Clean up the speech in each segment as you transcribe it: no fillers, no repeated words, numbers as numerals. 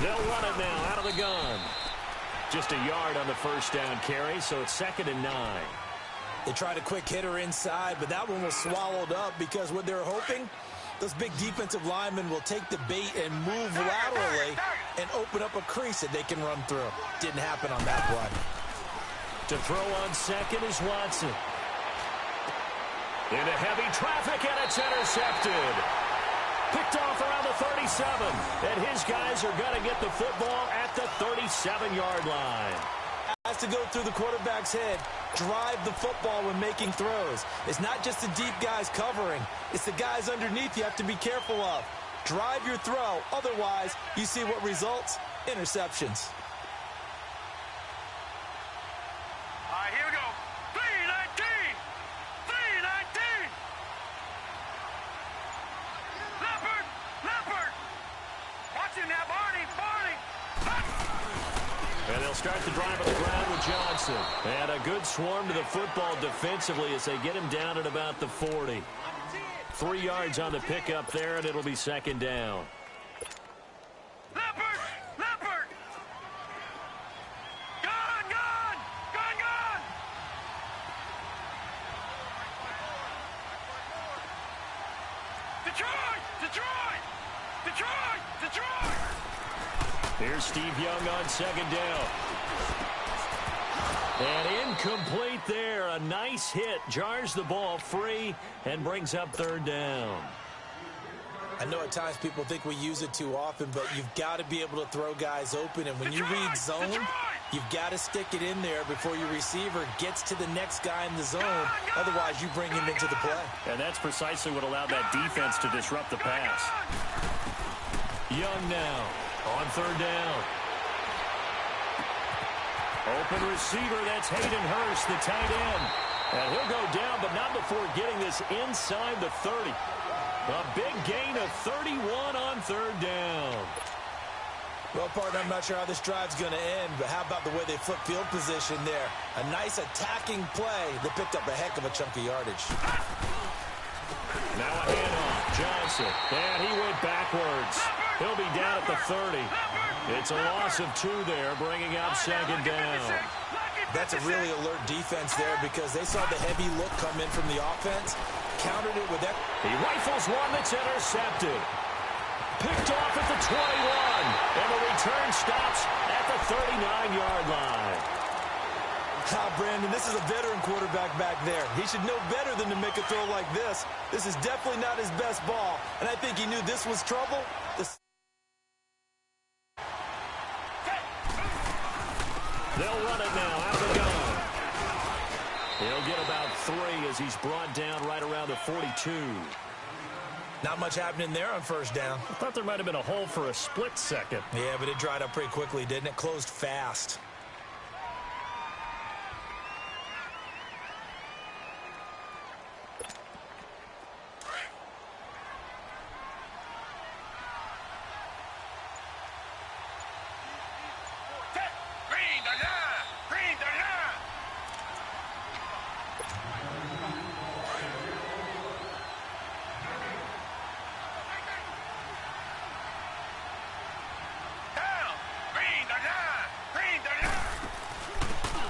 They'll run it now out of the gun. Just a yard on the first down carry, so it's 2nd and 9. They tried a quick hitter inside, but that one was swallowed up because what they're hoping, those big defensive linemen will take the bait and move laterally and open up a crease that they can run through. Didn't happen on that play. To throw on second is Watson. Into heavy traffic, and it's intercepted. Picked off around the 37, and his guys are going to get the football at the 37-yard line. Has to go through the quarterback's head, drive the football when making throws. It's not just the deep guys covering. It's the guys underneath you have to be careful of. Drive your throw. Otherwise, you see what results? Interceptions. All right, here we go. 319! 319! Leopard! Watch him now, Barney! And they'll start the drive on the ground with Johnson. And a good swarm to the football defensively as they get him down at about the 40. 3 yards on the pickup there, and it'll be 2nd down. Leopard! Gun! Detroit! Here's Steve Young on 2nd down. And incomplete there. A nice hit. Jars the ball free and brings up 3rd down. I know at times people think we use it too often, but you've got to be able to throw guys open. And when you read zone, you've got to stick it in there before your receiver gets to the next guy in the zone. Otherwise, you bring him into the play. And that's precisely what allowed that defense to disrupt the pass. Young now on 3rd down. Open receiver, that's Hayden Hurst, the tight end. And he'll go down, but not before getting this inside the 30. A big gain of 31 on 3rd down. Well, partner, I'm not sure how this drive's going to end, but how about the way they flip field position there? A nice attacking play that picked up a heck of a chunk of yardage. Now a handoff, Johnson, and he went backwards. He'll be down at the 30. It's a loss of 2 there, bringing up 2nd down. That's a really alert defense there because they saw the heavy look come in from the offense, countered it with that. He rifles one that's intercepted. Picked off at the 21, and the return stops at the 39-yard line. Brandon, this is a veteran quarterback back there. He should know better than to make a throw like this. This is definitely not his best ball, and I think he knew this was trouble. They'll run it now out of the gun. He'll get about 3 as he's brought down right around the 42. Not much happening there on 1st down. I thought there might have been a hole for a split second. Yeah, but it dried up pretty quickly, didn't it? Closed fast.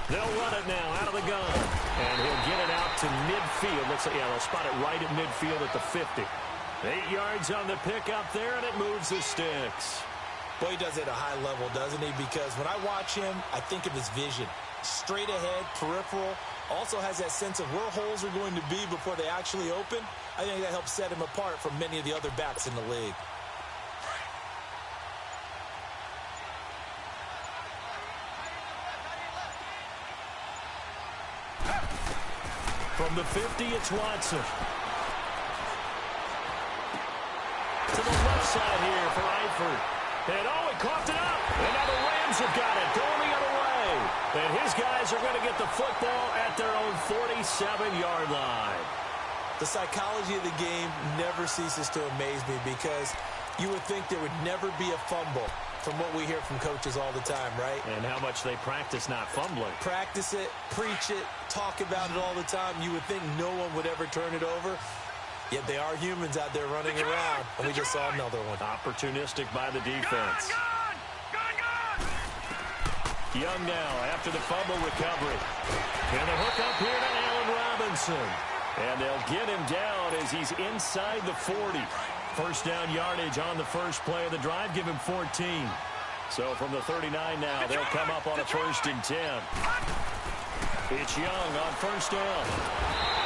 They'll run it now out of the gun. And he'll get it out to midfield. Looks like, yeah, they'll spot it right at midfield at the 50. 8 yards on the pickup there, and it moves the sticks. Boy, he does it at a high level, doesn't he? Because when I watch him, I think of his vision. Straight ahead, peripheral. Also has that sense of where holes are going to be before they actually open. I think that helps set him apart from many of the other backs in the league. From the 50, it's Watson. To the left side here for Eifert. And oh, he coughed it up. And now the Rams have got it. Going the other way. And his guys are going to get the football at their own 47-yard line. The psychology of the game never ceases to amaze me because you would think there would never be a fumble from what we hear from coaches all the time, right? And how much they practice not fumbling. Practice it, preach it, talk about it all the time. You would think no one would ever turn it over. Yet they are humans out there running around, and we just saw another one. Opportunistic by the defense. Young now after the fumble recovery. And a hook up here to Allen Robinson. And they'll get him down as he's inside the 40. First down yardage on the first play of the drive. Give him 14. So from the 39 now, they'll come up on a 1st and 10. It's Young on first down.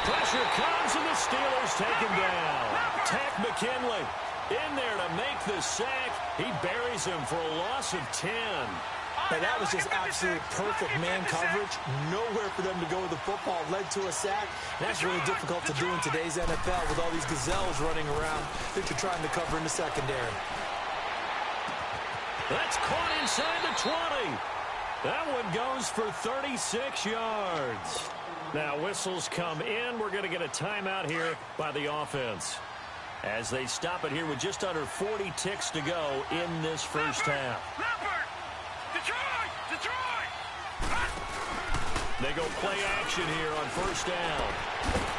Pressure comes, and the Steelers take him down. Tack McKinley in there to make the sack. He buries him for a loss of 10. And that was just absolute perfect man coverage. Nowhere for them to go with the football. Led to a sack. That's really difficult to do in today's NFL with all these gazelles running around that you're trying to cover in the secondary. That's caught inside the 20. That one goes for 36 yards. Now whistles come in. We're going to get a timeout here by the offense as they stop it here with just under 40 ticks to go in this first half. They go play action here on first down.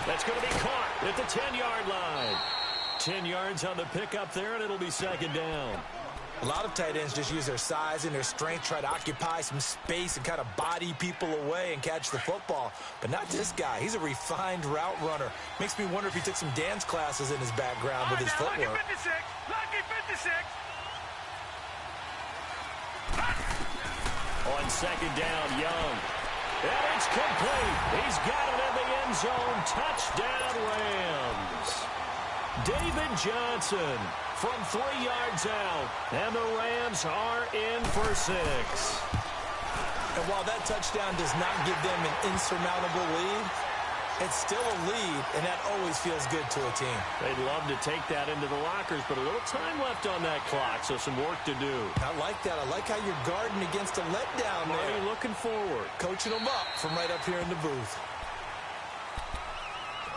That's going to be caught at the 10-yard line. 10 yards on the pickup there, and it'll be second down. A lot of tight ends just use their size and their strength, try to occupy some space and kind of body people away and catch the football. But not this guy. He's a refined route runner. Makes me wonder if he took some dance classes in his background with his footwork. Lucky 56. Lucky 56. On second down, Young. And it's complete. He's got it in the end zone. Touchdown, Rams. David Johnson from 3 yards out. And the Rams are in for 6. And while that touchdown does not give them an insurmountable lead, it's still a lead, and that always feels good to a team. They'd love to take that into the lockers, but a little time left on that clock, so some work to do. I like that. I like how you're guarding against a letdown there. Marty looking forward. Coaching them up from right up here in the booth.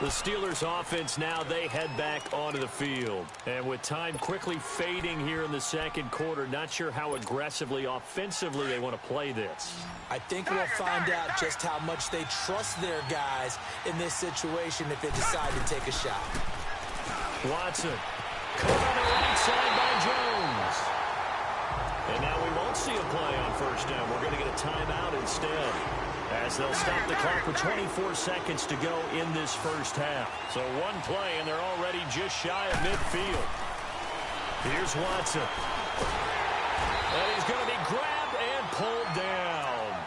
The Steelers offense now, they head back onto the field. And with time quickly fading here in the second quarter, not sure how aggressively, offensively they want to play this. I think we'll find out just how much they trust their guys in this situation if they decide to take a shot. Watson, caught on the right side by Jones. And now we won't see a play on first down. We're going to get a timeout instead, as they'll stop the clock with 24 seconds to go in this first half. So one play, and they're already just shy of midfield. Here's Watson. And he's going to be grabbed and pulled down.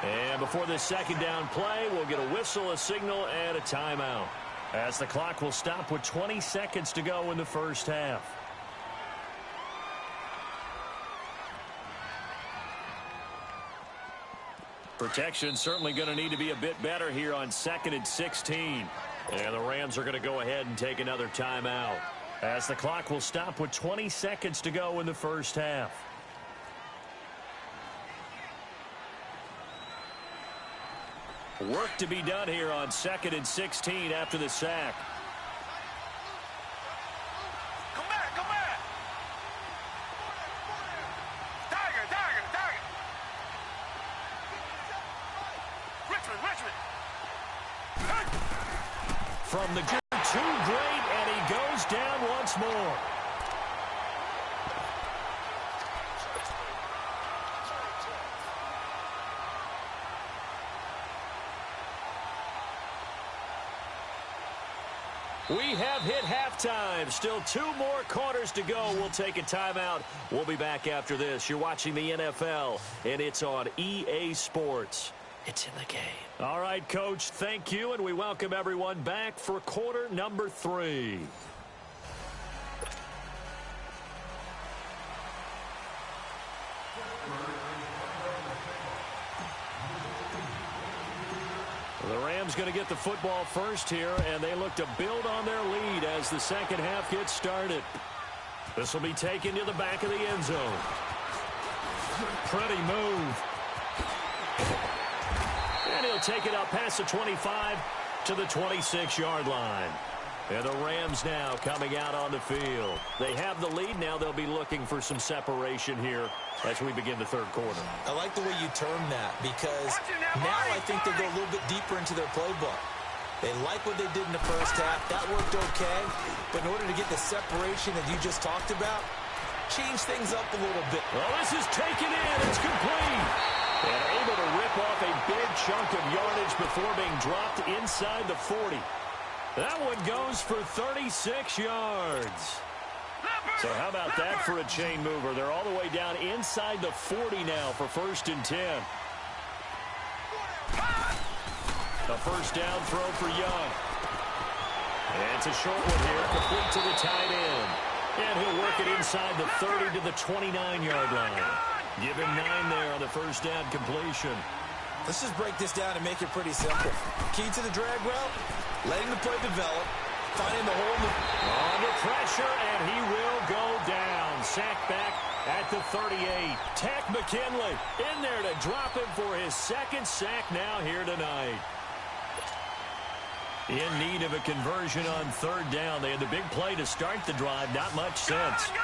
And before this second down play, we'll get a whistle, a signal, and a timeout, as the clock will stop with 20 seconds to go in the first half. Protection certainly going to need to be a bit better here on 2nd and 16. And the Rams are going to go ahead and take another timeout, as the clock will stop with 20 seconds to go in the first half. Work to be done here on 2nd and 16 after the sack. Come back, come back. Tiger, Tiger, Tiger. Richmond. From the too great, and he goes down once more. We have hit halftime. Still 2 more quarters to go. We'll take a timeout. We'll be back after this. You're watching the NFL, and it's on EA Sports. It's in the game. All right, Coach, thank you, and we welcome everyone back for quarter number 3. The Rams going to get the football first here, and they look to build on their lead as the second half gets started. This will be taken to the back of the end zone. Pretty move. And he'll take it up past the 25 to the 26-yard line. And the Rams now coming out on the field. They have the lead now. They'll be looking for some separation here as we begin the third quarter. I like the way you term that, because now I think they go a little bit deeper into their playbook. They like what they did in the first half. That worked okay. But in order to get the separation that you just talked about, change things up a little bit. Well, this is taken in. It's complete. And able to rip off a big chunk of yardage before being dropped inside the 40. That one goes for 36 yards. So how about that for a chain mover? They're all the way down inside the 40 now for 1st and 10. A first down throw for Young. And it's a short one here, complete to the tight end. And he'll work it inside the 30 to the 29-yard line. Give him 9 there on the first down completion. Let's just break this down and make it pretty simple. Key to the drag route, letting the play develop, finding the hole. Under pressure, and he will go down. Sacked back at the 38. Tack McKinley in there to drop him for his 2nd sack now here tonight. In need of a conversion on 3rd down. They had the big play to start the drive. Not much sense. Gone!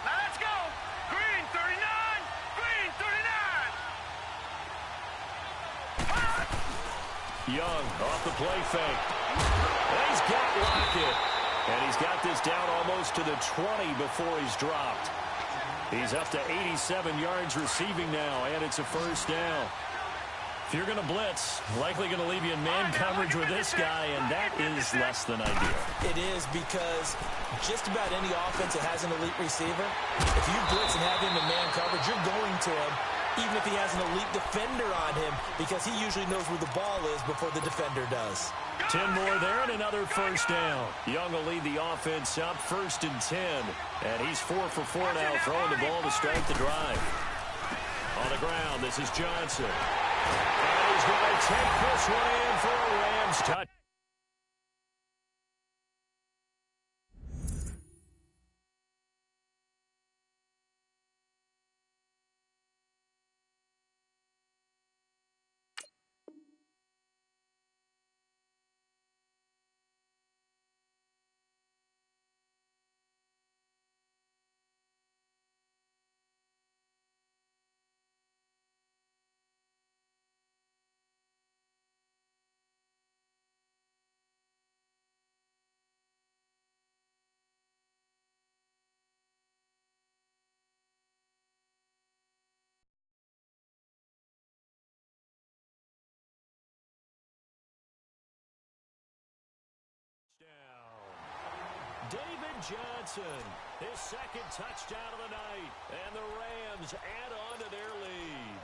Let's go! Green 39! Green 39! Young off the play fake. And he's got Lockett. And he's got this down almost to the 20 before he's dropped. He's up to 87 yards receiving now, and it's a first down. If you're going to blitz, likely going to leave you in man coverage with this guy, and that is less than ideal. It is, because just about any offense that has an elite receiver, if you blitz and have him in man coverage, you're going to him, even if he has an elite defender on him, because he usually knows where the ball is before the defender does. 10 more there and another first down. Young will lead the offense up 1st and 10. And he's 4 for 4 now, throwing the ball to start the drive. On the ground, this is Johnson. And he's going to take this one in for a Rams touchdown. David Johnson, his 2nd touchdown of the night, and the Rams add on to their lead.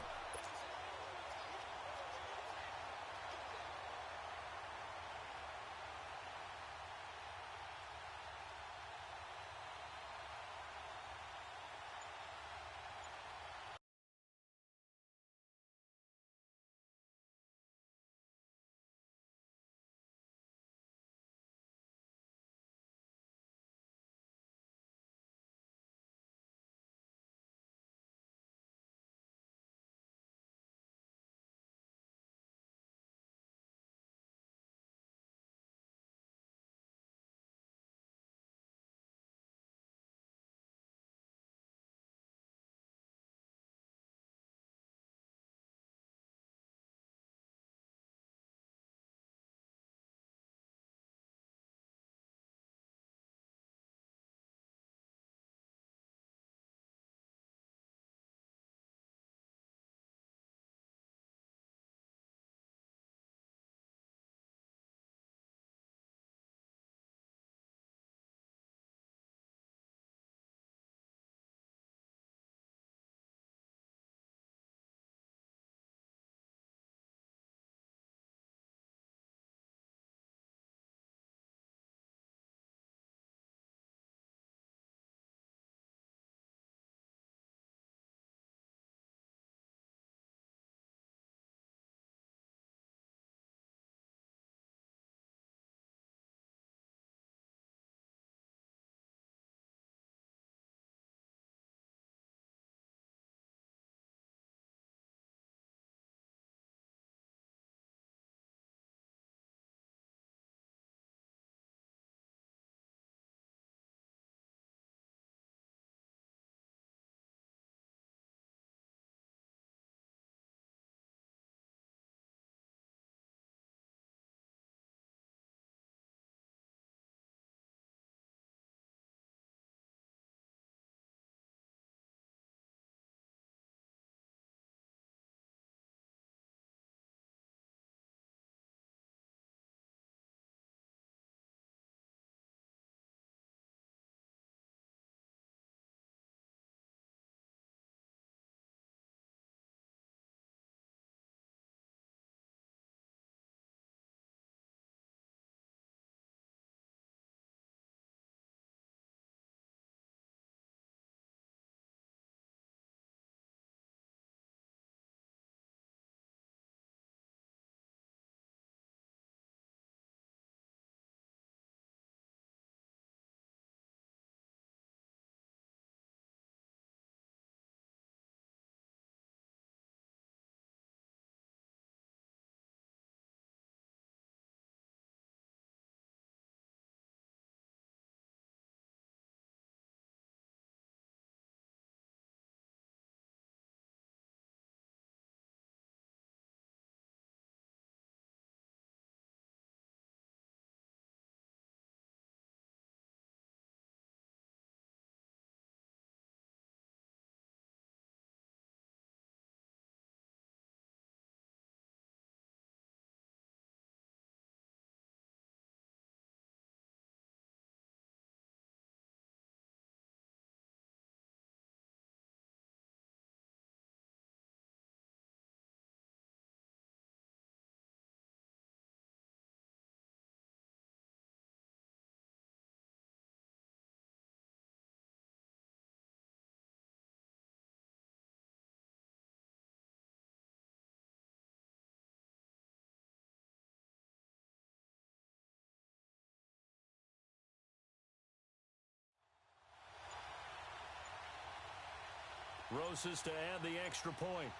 Rosas to add the extra point.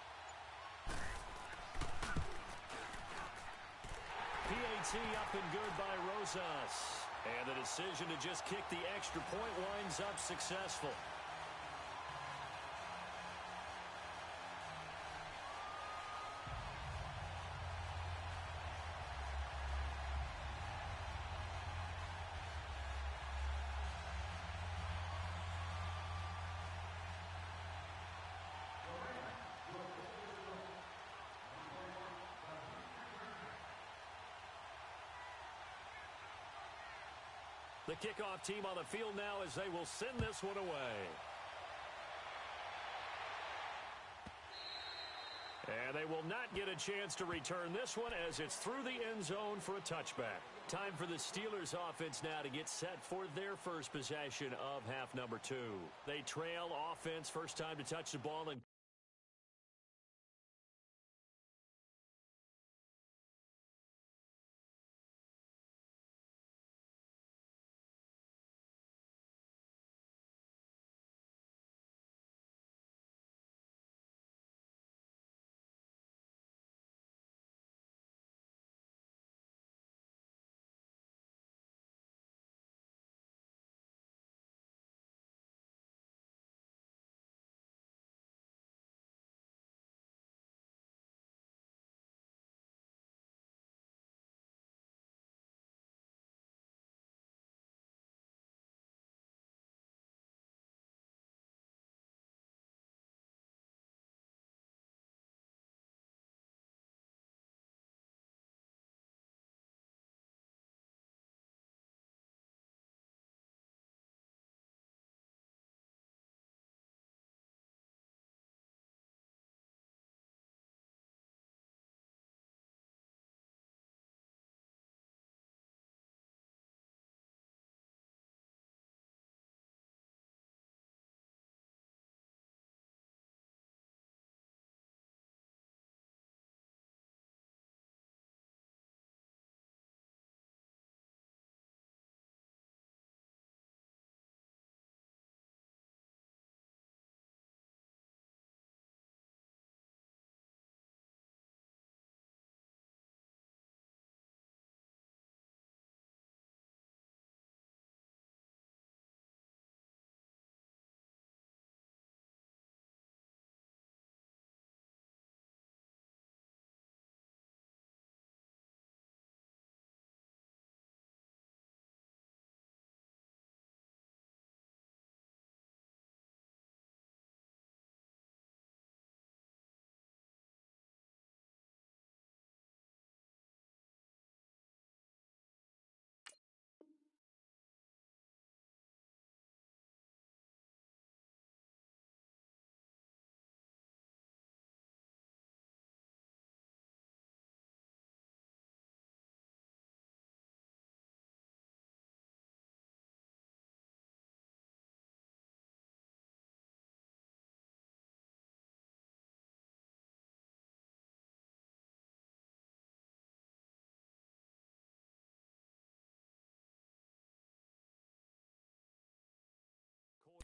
PAT up and good by Rosas. And the decision to just kick the extra point winds up successful. The kickoff team on the field now as they will send this one away. And they will not get a chance to return this one as it's through the end zone for a touchback. Time for the Steelers offense now to get set for their first possession of half number 2. They trail offense, first time to touch the ball and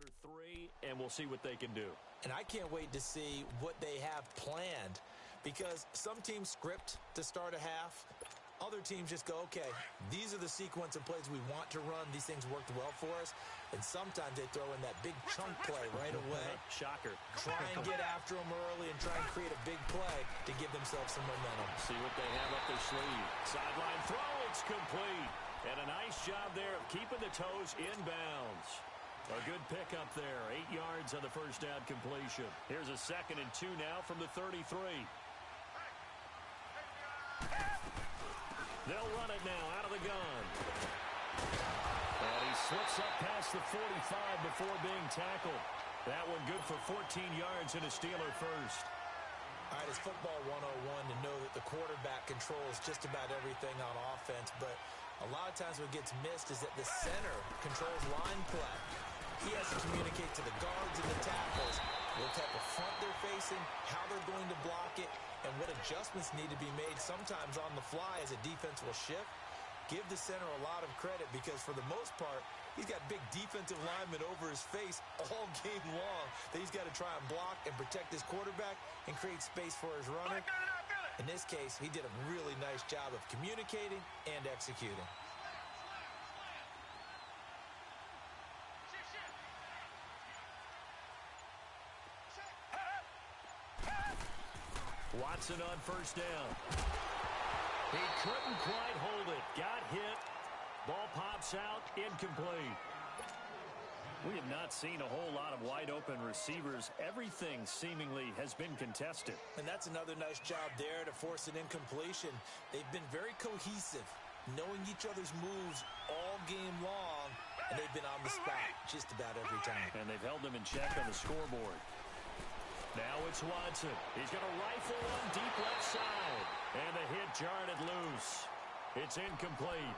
quarter 3, and we'll see what they can do. And I can't wait to see what they have planned, because some teams script to start a half. Other teams just go, okay, these are the sequence of plays we want to run. These things worked well for us. And sometimes they throw in that big chunk play right away. Shocker. Try and get after them early and try and create a big play to give themselves some momentum. See what they have up their sleeve. Sideline throw, it's complete. And a nice job there of keeping the toes in bounds. A good pickup there. 8 yards on the first down completion. Here's a 2nd and 2 now from the 33. They'll run it now out of the gun. And he slips up past the 45 before being tackled. That one good for 14 yards and a Steeler first. All right, it's football 101 to know that the quarterback controls just about everything on offense, but a lot of times what gets missed is that the center controls line play. He has to communicate to the guards and the tackles what type of front they're facing, how they're going to block it, and what adjustments need to be made sometimes on the fly as a defense will shift. give the center a lot of credit because for the most part, he's got big defensive linemen over his face all game long that he's got to try and block and protect his quarterback and create space for his runner. In this case, he did a really nice job of communicating and executing. Watson on first down. He couldn't quite hold it. Got hit. Ball pops out. Incomplete. We have not seen a whole lot of wide-open receivers. Everything seemingly has been contested. And that's another nice job there to force an incompletion. They've been very cohesive, knowing each other's moves all game long, and they've been on the spot just about every time. And they've held them in check on the scoreboard. Now it's Watson. He's going to rifle one deep left side. And the hit jarred it loose. It's incomplete.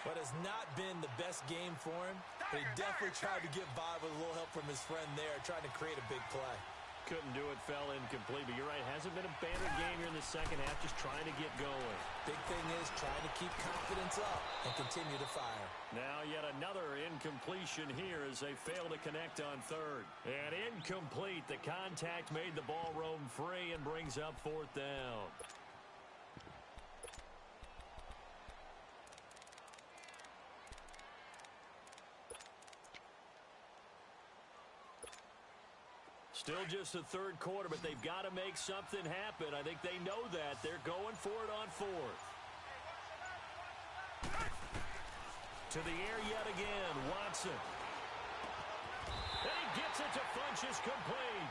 But it's not been the best game for him. But he definitely tried to get by with a little help from his friend there, trying to create a big play. Couldn't do it, fell incomplete. But you're right, hasn't been a banner game here in the second half, just trying to get going. Big thing is trying to keep confidence up and continue to fire. Now yet another incompletion here as they fail to connect on third. And incomplete. The contact made the ball roam free and brings up fourth down. Still just the third quarter, but they've got to make something happen. I think they know that. They're going for it on fourth. To the air yet again, Watson. And he gets it to Funchess, complete.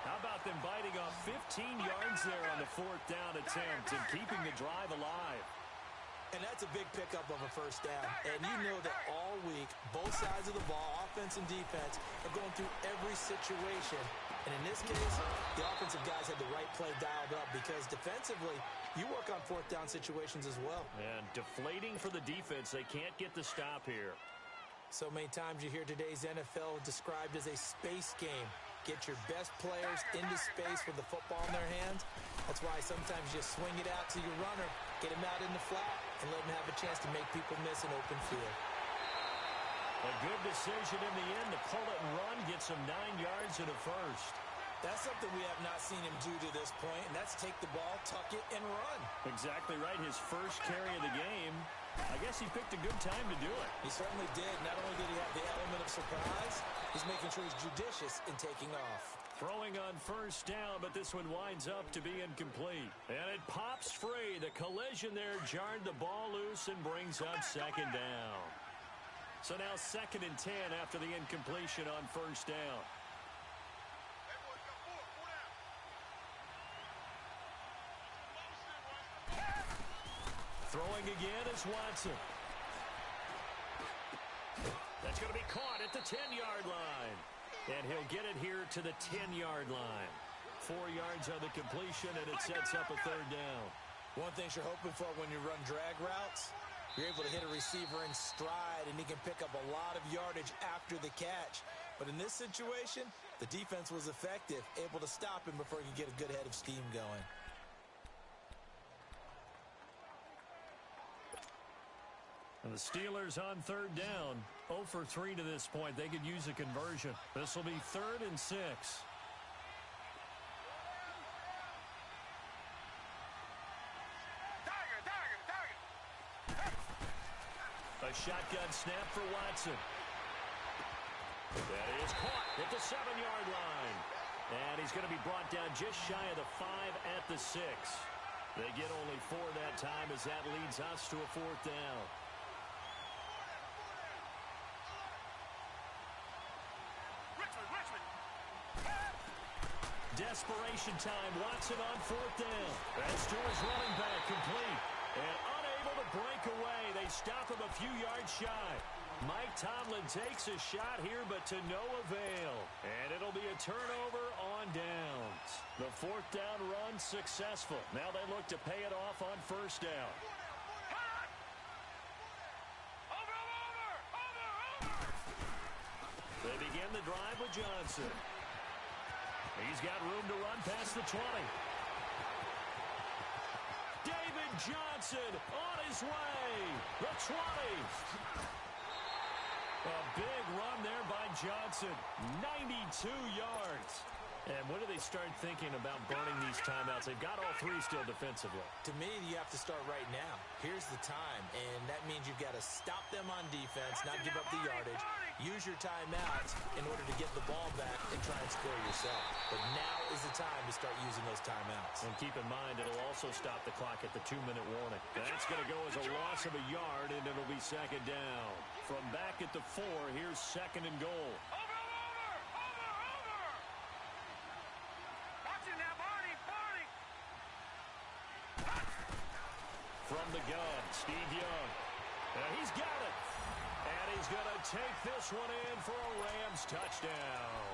How about them biting off 15 yards there on the fourth down attempt and keeping the drive alive? And that's a big pickup of a first down. And you know that all week, both sides of the ball, offense and defense, are going through every situation. And in this case, the offensive guys had the right play dialed up because defensively, you work on fourth down situations as well. And deflating for the defense. They can't get the stop here. So many times you hear today's NFL described as a space game. Get your best players into space with the football in their hands. That's why sometimes you swing it out to your runner, get him out in the flat, and let him have a chance to make people miss an open field. A good decision in the end to pull it and run, get some 9 yards and a first. That's something we have not seen him do to this point, and that's take the ball, tuck it, and run. Exactly right. His first carry of the game. I guess he picked a good time to do it. He certainly did. Not only did he have the element of surprise, he's making sure he's judicious in taking off. Throwing on first down, but this one winds up to be incomplete. And it pops free. The collision there jarred the ball loose and brings up second down. So now 2nd and 10 after the incompletion on first down. Throwing again is Watson. That's going to be caught at the 10-yard line. And he'll get it here to the 10-yard line. 4 yards on the completion, and it sets up a third down. One thing you're hoping for when you run drag routes, you're able to hit a receiver in stride, and he can pick up a lot of yardage after the catch. But in this situation, the defense was effective, able to stop him before he could get a good head of steam going. And the Steelers on third down, 0 for 3 to this point. They could use a conversion. This will be 3rd and 6. A shotgun snap for Watson. That is caught at the 7-yard line. And he's going to be brought down just shy of the 5 at the 6. They get only 4 that time as that leads us to a 4th down. Desperation time. Watson on 4th down. That's to his running back, complete. And unable to break away. They stop him a few yards shy. Mike Tomlin takes a shot here, but to no avail. And it'll be a turnover on downs. The 4th down run successful. Now they look to pay it off on first down. They begin the drive with Johnson. He's got room to run past the 20. David Johnson on his way. The 20. A big run there by Johnson. 92 yards. And when do they start thinking about burning these timeouts? They've got all three still defensively. To me, you have to start right now. Here's the time, and that means you've got to stop them on defense, not give up the yardage, use your timeouts in order to get the ball back and try and score yourself. But now is the time to start using those timeouts. And keep in mind, it'll also stop the clock at the 2-minute warning. That's going to go as a loss of a yard, and it'll be second down. From back at the 4, here's second and goal. From the gun, Steve Young. He's got it. And he's going to take this one in for a Rams touchdown.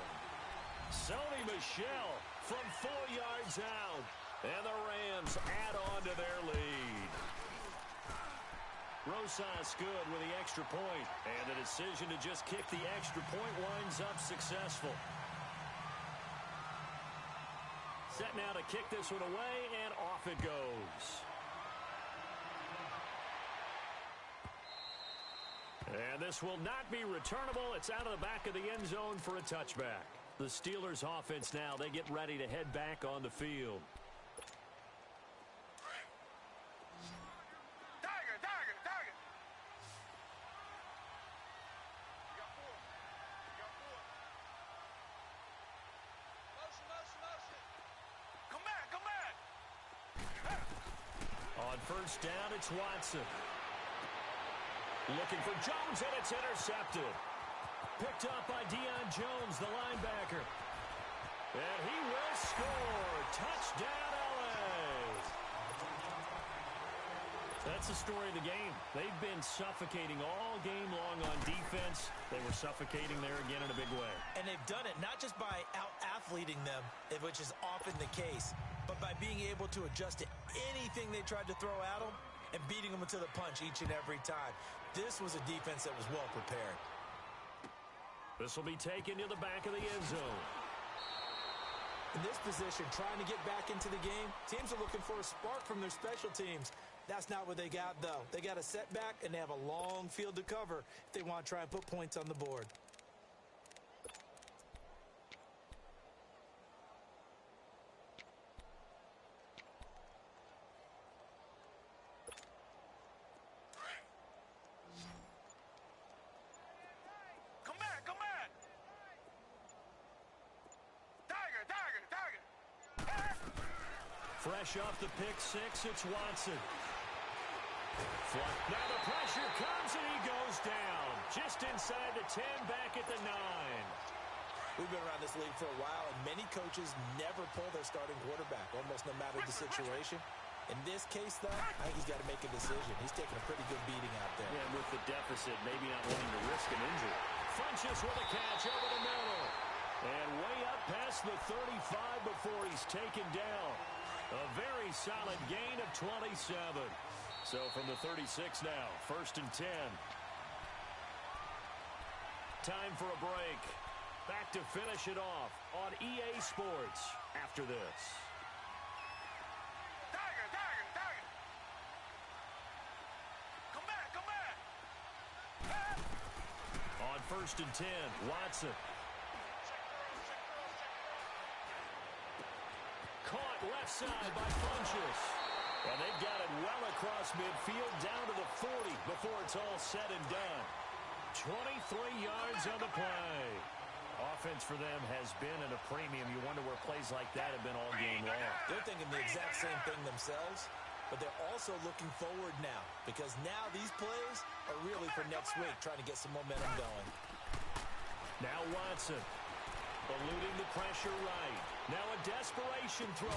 Sony Michel from 4 yards out. And the Rams add on to their lead. Rosas good with the extra point. And the decision to just kick the extra point winds up successful. Set now to kick this one away, and off it goes. And this will not be returnable. It's out of the back of the end zone for a touchback. The Steelers offense now, they get ready to head back on the field. Tiger. Motion. Come back. On first down, it's Watson. Looking for Jones, and it's intercepted. Picked up by Deion Jones, the linebacker. And he will score. Touchdown, L.A. That's the story of the game. They've been suffocating all game long on defense. They were suffocating there again in a big way. And they've done it not just by out-athleting them, which is often the case, but by being able to adjust to anything they tried to throw at them and beating them to the punch each and every time. This was a defense that was well prepared. This will be taken to the back of the end zone. In this position, trying to get back into the game, teams are looking for a spark from their special teams. That's not what they got, though. They got a setback, and they have a long field to cover if they want to try and put points on the board. Come back. Tiger. Fresh off the pick six, it's Watson. Now the pressure comes, and he goes down. Just inside the 10, back at the 9. We've been around this league for a while, and many coaches never pull their starting quarterback, almost no matter the situation. In this case, though, I think he's got to make a decision. He's taking a pretty good beating out there. Yeah, with the deficit, maybe not wanting to risk an injury. Funches with a catch over the middle. And way up past the 35 before he's taken down. A very solid gain of 27. So from the 36 now, first and 10. Time for a break. Back to finish it off on EA Sports after this. Tiger. Come back. On first and 10, Watson. Caught left side by Funches. And they've got it well across midfield down to the 40 before it's all said and done. 23 yards on the play. Offense for them has been at a premium. You wonder where plays like that have been all game long. They're thinking the exact same thing themselves, but they're also looking forward now because now these plays are really for next week, trying to get some momentum going. Now Watson eluding the pressure right. Now a desperation throw.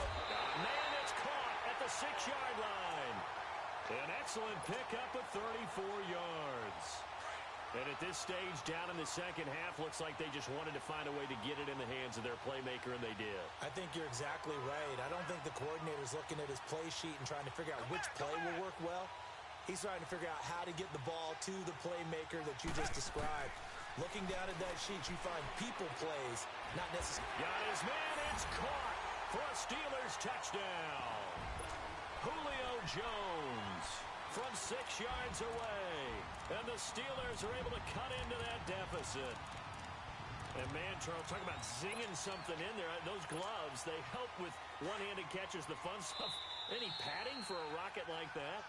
Man, it's caught at the 6-yard line. An excellent pickup of 34 yards. And at this stage, down in the second half, looks like they just wanted to find a way to get it in the hands of their playmaker, and they did. I think you're exactly right. I don't think the coordinator's looking at his play sheet and trying to figure out which play will work well. He's trying to figure out how to get the ball to the playmaker that you just described. Looking down at that sheet, you find people plays, not necessarily. Got his man, it's caught for a Steelers touchdown. Julio Jones from 6 yards away. And the Steelers are able to cut into that deficit. And, man, Charles, talk about zinging something in there. Those gloves, they help with one-handed catches, the fun stuff. Any padding for a rocket like that?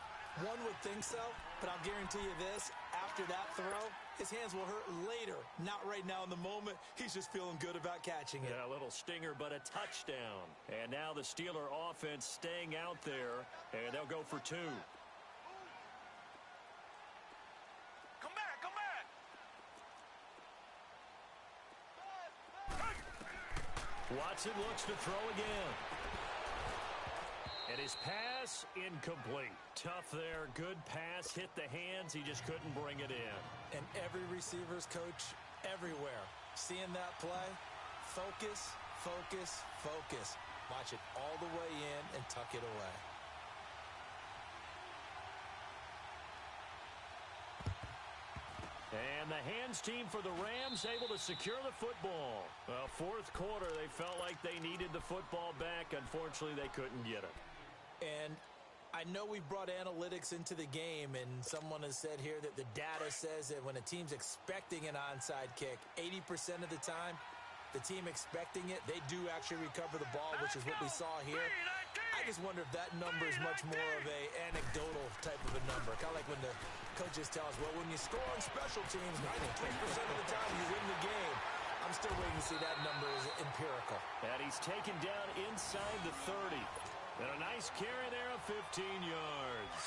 One would think so, but I'll guarantee you this. After that throw, his hands will hurt later. Not right now in the moment. He's just feeling good about catching it. Yeah, a little stinger, but a touchdown. And now the Steeler offense staying out there, and they'll go for 2. Come back, come back. Watson looks to throw again. And his pass incomplete. Tough there. Good pass. Hit the hands. He just couldn't bring it in. And every receiver's coach everywhere. Seeing that play, focus, focus, focus. Watch it all the way in and tuck it away. And the hands team for the Rams able to secure the football. Well, fourth quarter, they felt like they needed the football back. Unfortunately, they couldn't get it. And I know we brought analytics into the game, and someone has said here that the data says that when a team's expecting an onside kick, 80% of the time, the team expecting it, they do actually recover the ball, which is what we saw here. I just wonder if that number is much more of a anecdotal type of a number. Kind of like when the coaches tell us, well, when you score on special teams, 93% of the time you win the game. I'm still waiting to see that number is empirical. And he's taken down inside the 30. And a nice carry there of 15 yards.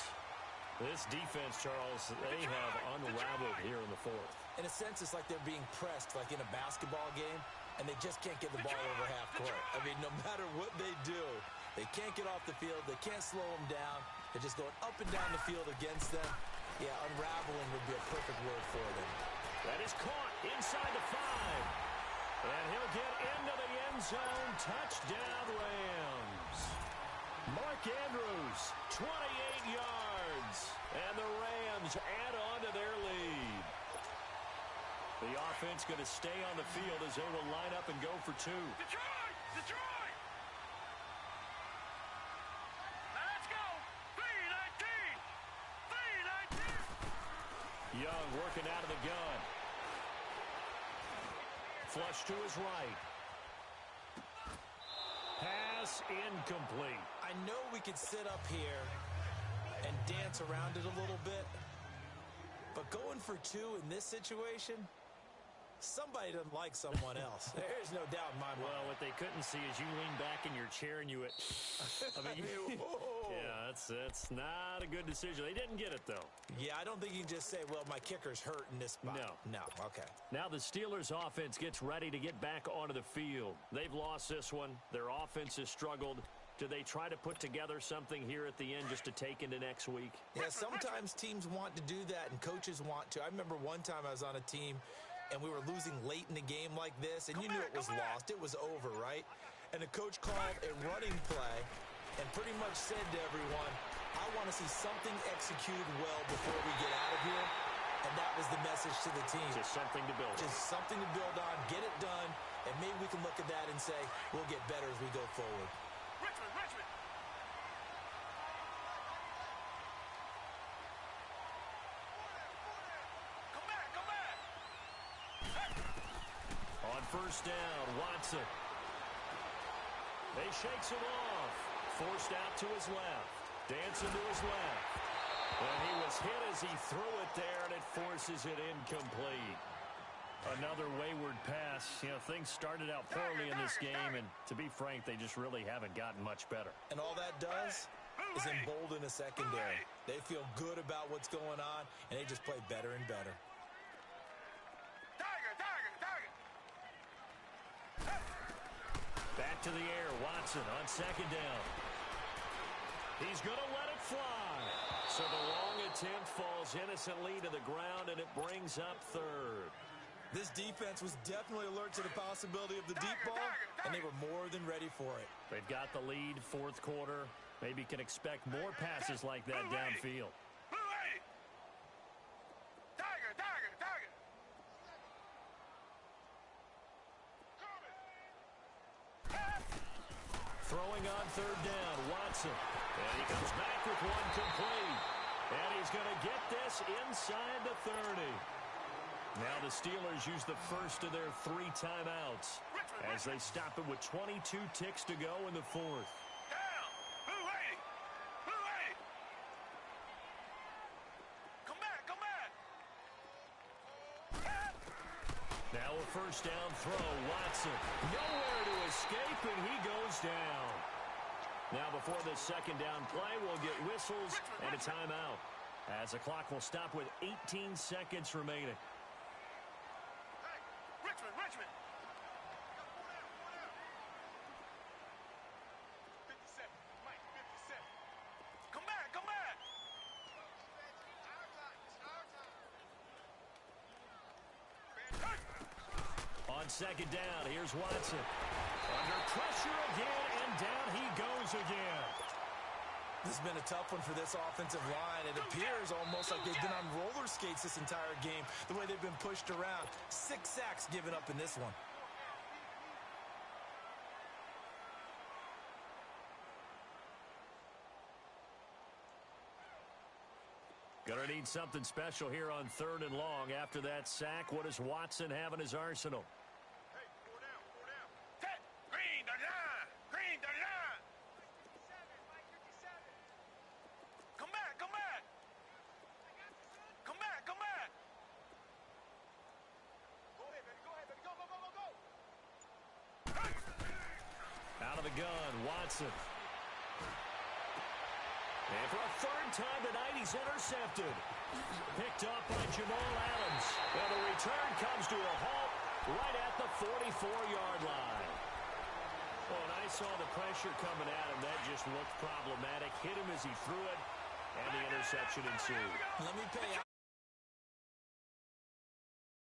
This defense, Charles, they have unraveled here in the fourth. In a sense, it's like they're being pressed like in a basketball game, and they just can't get the ball over half court. I mean, no matter what they do, they can't get off the field. They can't slow them down. They're just going up and down the field against them. Yeah, unraveling would be a perfect word for them. That is caught inside the 5. And he'll get into the end zone. Touchdown, Rams. Mark Andrews, 28 yards. And the Rams add on to their lead. The offense going to stay on the field as they will line up and go for 2. Detroit! Detroit! Let's go! 3-19! 3-19! Young working out of the gun. Flush to his right. Pass incomplete. I know we could sit up here and dance around it a little bit, but going for 2 in this situation, somebody doesn't like someone else. There's no doubt in my mind. Well, what they couldn't see is you lean back in your chair and you went, I mean, yeah, that's not a good decision. They didn't get it, though. Yeah, I don't think you can just say, well, my kicker's hurt in this spot. No, okay. Now the Steelers offense gets ready to get back onto the field. They've lost this one. Their offense has struggled. Do they try to put together something here at the end just to take into next week? Yeah, sometimes teams want to do that and coaches want to. I remember one time I was on a team and we were losing late in the game like this, and you knew it was lost. It was over, right? And the coach called a running play and pretty much said to everyone, I want to see something executed well before we get out of here. And that was the message to the team. Just something to build on. Just something to build on, get it done, and maybe we can look at that and say, we'll get better as we go forward. Richmond, Richmond! Come back, come back! On first down, Watson. They shakes him off. Forced out to his left. Dancing to his left. And he was hit as he threw it there, and it forces it incomplete. Another wayward pass. You know, things started out poorly in this game, and to be frank, they just really haven't gotten much better. And all that does is embolden a secondary. They feel good about what's going on, and they just play better and better. Tiger, tiger, tiger! Back to the air, Watson on second down. He's going to let it fly. So the long attempt falls innocently to the ground, and it brings up third. This defense was definitely alert to the possibility of the deep ball, and they were more than ready for it. They've got the lead, fourth quarter. Maybe can expect more passes like that downfield. Blue 80! Tiger, tiger, tiger! Throwing on third down, Watson. And he comes back with one complete. And he's going to get this inside the 30. Now the Steelers use the first of their 3 timeouts as they stop it with 22 ticks to go in the 4th. Down. Blue lady. Blue lady. Come back. Come back. Now a first down throw. Watson nowhere to escape, and he goes down. Now before this second down play, we'll get whistles and a timeout as the clock will stop with 18 seconds remaining. Hey, Richmond. 57. Mike, 57. Come back. Come back. On second down, here's Watson. Under pressure again, and down he goes again. This has been a tough one for this offensive line. It appears almost like they've been on roller skates this entire game, the way they've been pushed around. 6 sacks given up in this one. Gonna need something special here on 3rd and long. After that sack, what does Watson have in his arsenal? Hey, 4 down. Set. Green the line. Come back. Come back. Go ahead, baby. Go. Out of the gun, Watson. And for a 3rd time tonight, he's intercepted. Picked up by Jamal Adams. And the return comes to a halt right at the 44-yard line. Well, and I saw the pressure coming at him. That just looked problematic. Hit him as he threw it, and the interception ensued. Let me pay